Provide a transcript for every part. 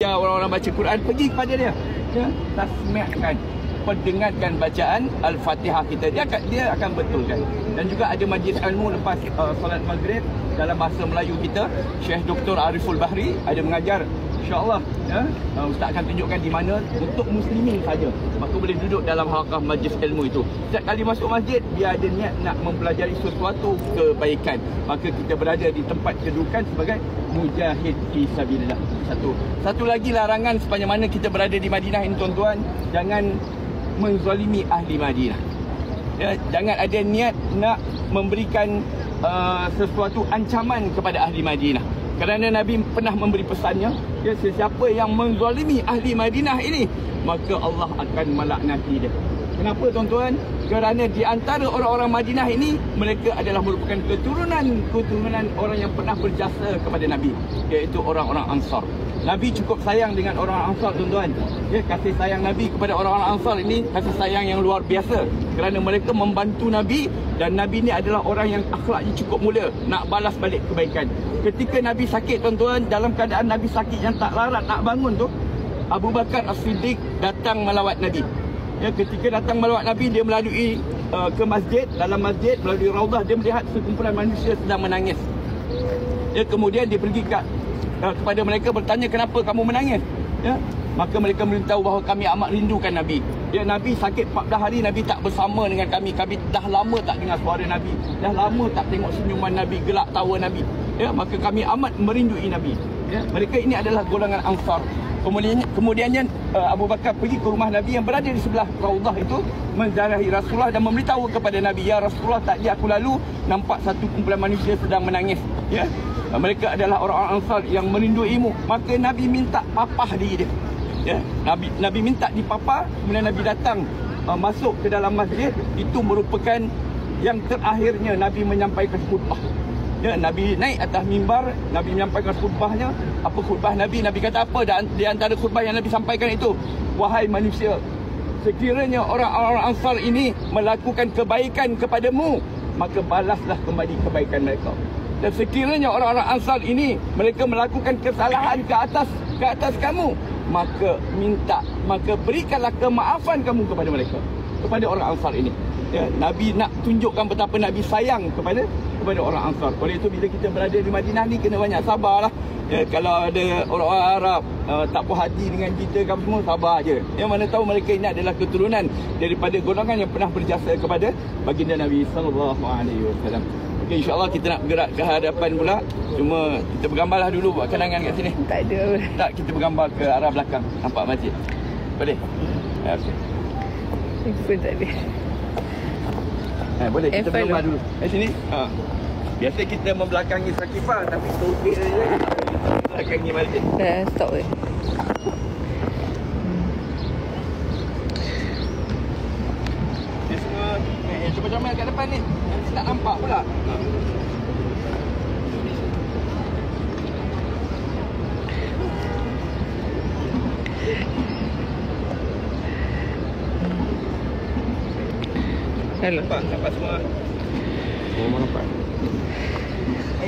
Ya, orang-orang baca Quran, pergi kepada dia. Ya, tasmihkan, pendengarkan bacaan Al-Fatihah kita. Dia akan betulkan. Dan juga ada majlis ilmu lepas solat maghrib dalam bahasa Melayu kita. Syekh Dr. Ariful Bahri ada mengajar. InsyaAllah ya, Ustaz akan tunjukkan di mana untuk muslimin saja. Maka boleh duduk dalam halaqah majlis ilmu itu. Setiap kali masuk masjid, dia ada niat nak mempelajari sesuatu kebaikan. Maka kita berada di tempat kedudukan sebagai mujahid fi sabilillah. Satu lagi larangan sepanjang mana kita berada di Madinah ini tuan-tuan, jangan menzalimi ahli Madinah. Ya, jangan ada niat nak memberikan sesuatu ancaman kepada ahli Madinah. Kerana Nabi pernah memberi pesannya, ya, sesiapa yang menzalimi ahli Madinah ini, maka Allah akan melaknati dia. Kenapa tuan-tuan? Kerana di antara orang-orang Madinah ini, mereka adalah merupakan keturunan orang yang pernah berjasa kepada Nabi, iaitu orang-orang Ansar. Nabi cukup sayang dengan orang Ansar tuan-tuan. Ya, kasih sayang Nabi kepada orang-orang Ansar ini kasih sayang yang luar biasa. Kerana mereka membantu Nabi, dan Nabi ni adalah orang yang akhlaknya cukup mulia, nak balas balik kebaikan. Ketika Nabi sakit tuan-tuan, dalam keadaan Nabi sakit yang tak larat nak bangun tu, Abu Bakar As-Siddiq datang melawat Nabi. Ya, ketika datang melawat Nabi, dia melalui ke masjid, dalam masjid melalui Raudah, dia melihat sekumpulan manusia sedang menangis. Ya, kemudian dia pergi kepada mereka bertanya, kenapa kamu menangis? Ya, maka mereka memberitahu bahawa kami amat rindukan Nabi. Ya, Nabi sakit 14 hari, Nabi tak bersama dengan kami. Kami dah lama tak dengar suara Nabi, dah lama tak tengok senyuman Nabi, gelak tawa Nabi. Ya, maka kami amat merindui Nabi. Ya, mereka ini adalah golongan Ansar. Kemudiannya Abu Bakar pergi ke rumah Nabi yang berada di sebelah Raudah itu, menziarahi Rasulullah dan memberitahu kepada Nabi, ya Rasulullah, tadi aku lalu nampak satu kumpulan manusia sedang menangis. Ya, mereka adalah orang-orang Ansar yang merinduimu. Maka Nabi minta papah diri dia. Ya, Nabi minta dipapah. Kemudian Nabi datang masuk ke dalam masjid. Itu merupakan yang terakhirnya Nabi menyampaikan khutbah. Ya, Nabi naik atas mimbar, Nabi menyampaikan khutbahnya. Apa khutbah Nabi? Nabi kata apa di antara khutbah yang Nabi sampaikan itu? Wahai manusia, sekiranya orang-orang Ansar ini melakukan kebaikan kepadamu, maka balaslah kembali kebaikan mereka. Dan sekiranya orang-orang Ansar ini mereka melakukan kesalahan ke atas kamu, maka berikanlah kemaafan kamu kepada mereka, kepada orang Ansar ini. Ya, Nabi nak tunjukkan betapa Nabi sayang kepada orang Ansar. Oleh itu bila kita berada di Madinah ni kena banyak sabarlah. Ya, kalau ada orang-orang Arab tak puas hati dengan kita, kamu semua sabar aje. Yang mana tahu mereka ini adalah keturunan daripada golongan yang pernah berjasa kepada baginda Nabi sallallahu alaihi wasallam. Okey, insya-Allah kita nak bergerak ke hadapan pula. Cuma kita bergambarlah dulu buat kenangan kat sini. Tak ada. Tak, kita bergambar ke arah belakang. Nampak masjid. Boleh? Ya, okey. Pun tak ada. Boleh kita bergambar dulu. Sini. Biasa kita membelakangi Sakifah, tapi topik dia belakangi masjid. Dah stop weh. Dia semua cuba comel kat depan ni. Nanti tak nampak pula. Hello. Nampak semua. Semua nampak.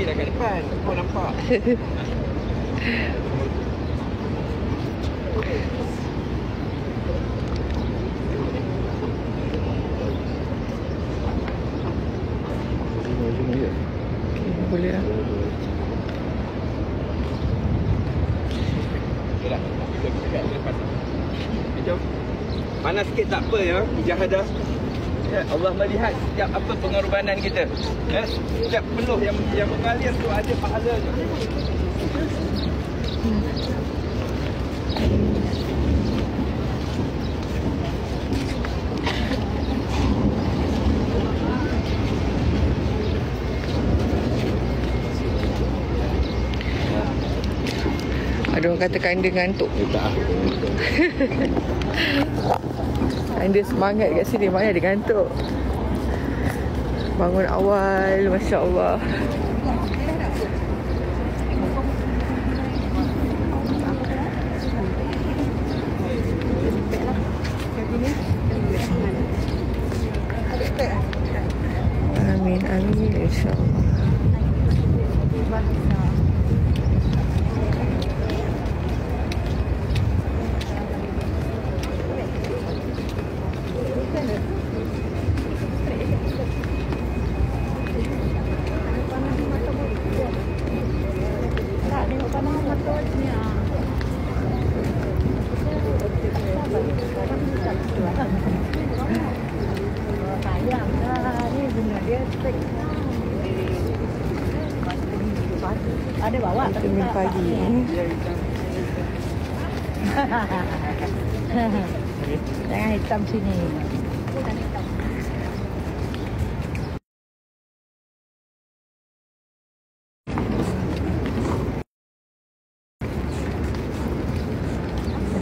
Dah kat depan. Semua nampak. Boleh lah. Okey dah. Kita kat depan. Jom. Panas sikit tak apa ya. Ijahadah. Ya, Allah melihat setiap apa pengorbanan kita. Ya, setiap peluh yang mengalir tu ada pahalanya. Ada orang kata Kanda ngantuk. Kanda semangat kat sini, mana ada ngantuk. Bangun awal, Masya Allah. Amin, amin, insyaAllah. Ada bawa. Vitamin pagi. Jangan hitam sini.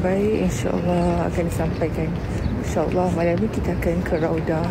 Baik, insyaAllah akan disampaikan. InsyaAllah malam ni kita akan ke Raudah.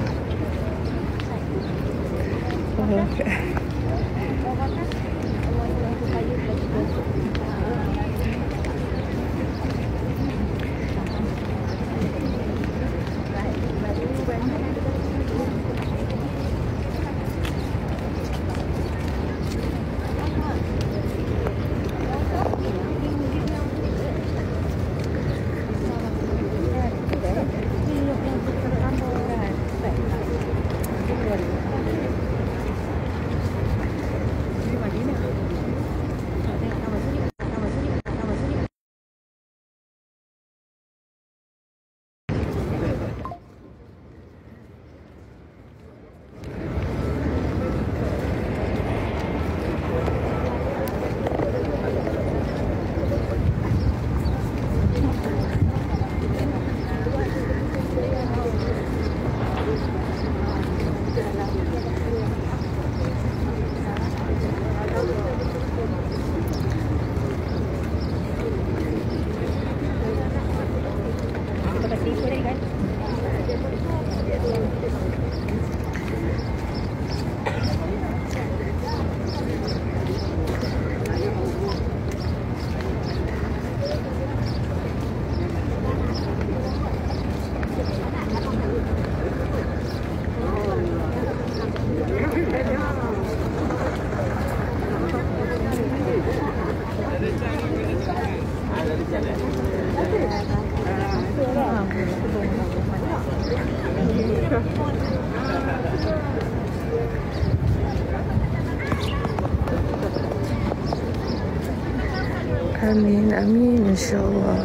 Amin, amin, insyaAllah.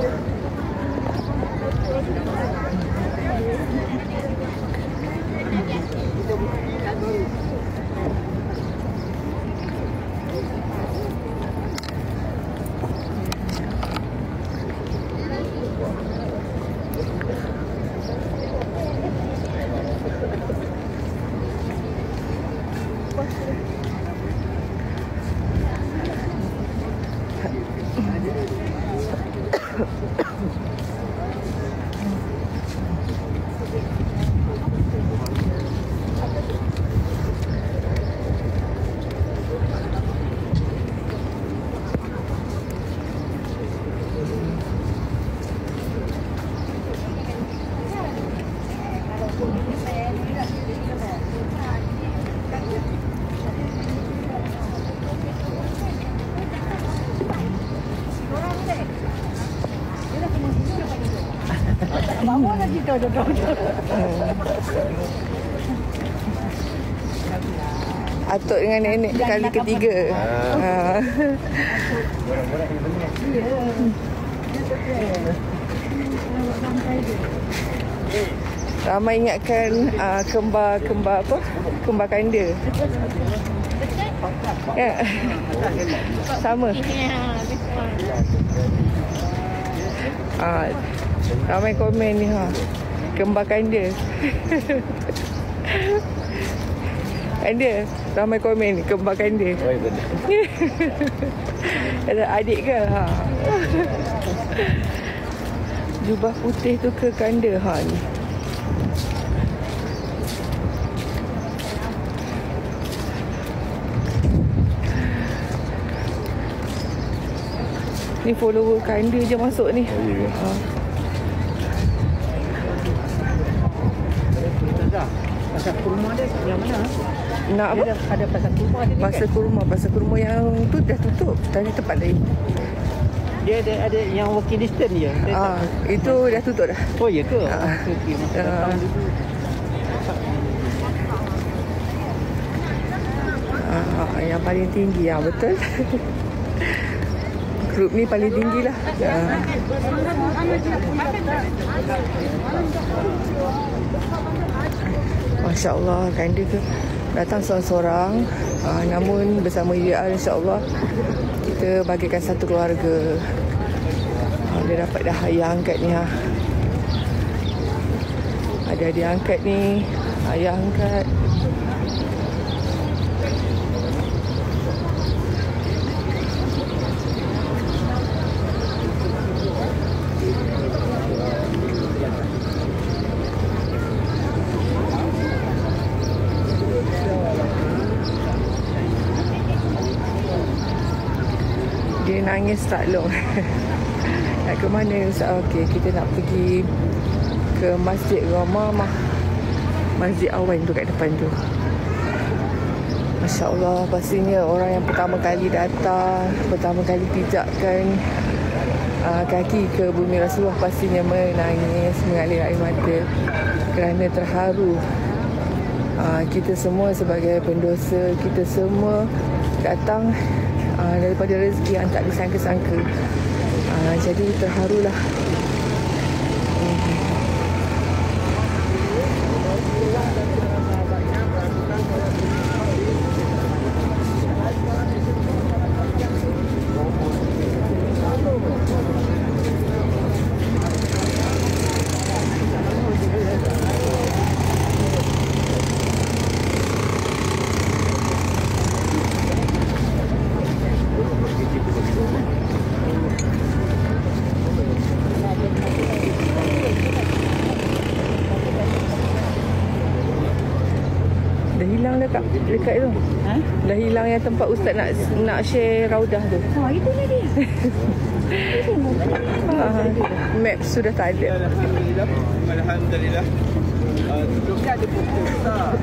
Bawa lagi tu. Atuk dengan nenek kali ketiga. Ramai ingatkan kembar apa? Kembar kanda. Ya. Sama. Ramai komen ni kembar kanda. Kanda. Ramai komen ni kembar kanda. Oh, ya benar. Ada adik ke? Jubah putih tu ke kanda ni. Ni follower kanda je masuk ni. Oh, ya. Pasar kurma dia yang mana? Nak apa? Ada pasar kurma dia. Pasar kurma yang tu dah tutup. Tadi tempat lain. Dia ada yang walking distance je. Itu dah tutup dah. Oh ya ke? Okey, masa datang dulu. Yang paling tinggi betul. Grup ni paling tinggi lah. Masya Allah, kanda tu datang seorang-seorang, namun bersama UR insya Allah kita bagikan satu keluarga. Dia dapat dah ayah angkat ni. Ada dia angkat ni, ayah angkat. Dia nangis tak long. Nak ke mana Ustaz? Okey, kita nak pergi ke Masjid Ghamamah, Masjid Awan tu kat depan tu. Masya Allah, pastinya orang yang pertama kali datang, pertama kali pijakkan kaki ke bumi Rasulullah pastinya menangis, mengalir air mata kerana terharu. Kita semua sebagai pendosa, kita semua datang daripada rezeki yang tak disangka-sangka. Jadi terharulah. Dekat tu. Dah hilang yang tempat Ustaz nak share Raudah tu. Itu dia dia. Map sudah tak ada. Alhamdulillah. Sebelumnya ada poster besar.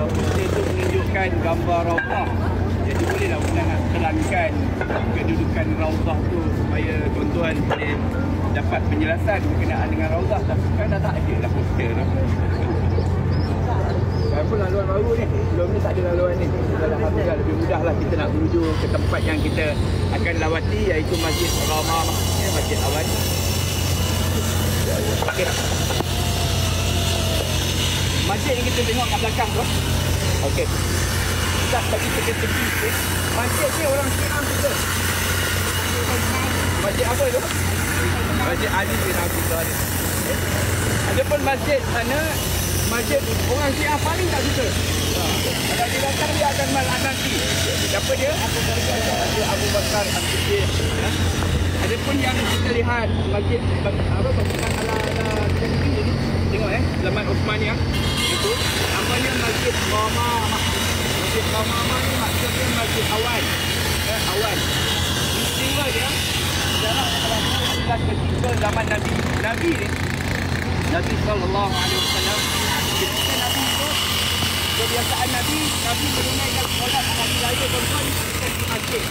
Poster itu menunjukkan gambar Raudah. Jadi bolehlah kita nak terangkan kedudukan Raudah tu supaya tuan-tuan boleh dapat penjelasan berkenaan dengan Raudah. Tapi kan dah tak ada dah poster tu. Walaupun laluan baru ni, sebelum ni tak ada laluan ni. Alhamdulillah lebih mudah lah kita nak menuju ke tempat yang kita akan lawati, iaitu Masjid Ghamamah, Masjid Awan. Okay. Masjid yang kita tengok kat belakang tu. Okey. Kita bagi tegi-tegi sikit. Masjid ni orang Syiah kita. Masjid apa tu? Masjid Ali bin Abi Thalib. Adapun masjid sana, masjid orang Syiah paling tak suka. Kalau dia datang dia akan melaknati. Siapa dia? Abu Bakar As-Siddiq. Adapun yang kita lihat masjid apa bangunan ala TV ni. Tengok zaman Osmaniyah itu namanya Masjid Ghamamah. Masjid Ghamamah ni maksudnya Masjid Awan. Awan. Istimewa dia sejarah adalah ketika zaman Nabi ni. Nabi sallallahu alaihi wasallam, ketika Nabi itu kebiasaan Nabi menunaikan solat hari raya tuan-tuan di masjid.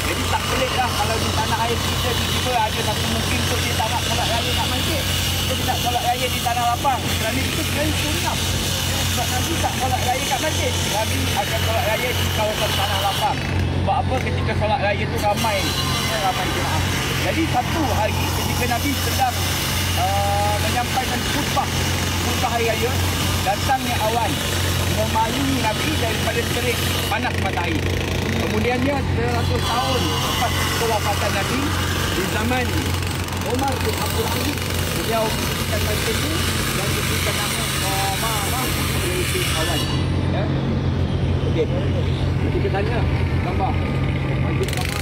Jadi tak pelik lah kalau di tanah air kita tiba-tiba ada satu mungkin untuk dia tak nak solat raya kat masjid. Dia nak solat raya di tanah lapang. Kerana itu sebenarnya sunnah. Sebab Nabi tak solat raya kat masjid. Nabi akan solat raya di kawasan tanah lapang. Sebab apa? Ketika solat raya itu ramai jemaah. Jadi satu hari ketika Nabi sedang menyampaikan khutbah hari raya, datangnya awan memayungi Nabi daripada terik panas matahari. Kemudiannya 100 tahun lepas kewafatan Nabi, di zaman Umar bin Abdul Aziz, beliau mendirikan masjid itu dan diberikan nama Ghamamah, iaitu awan. Ya. Okey. Kita tanya gambar masjid Ghamamah.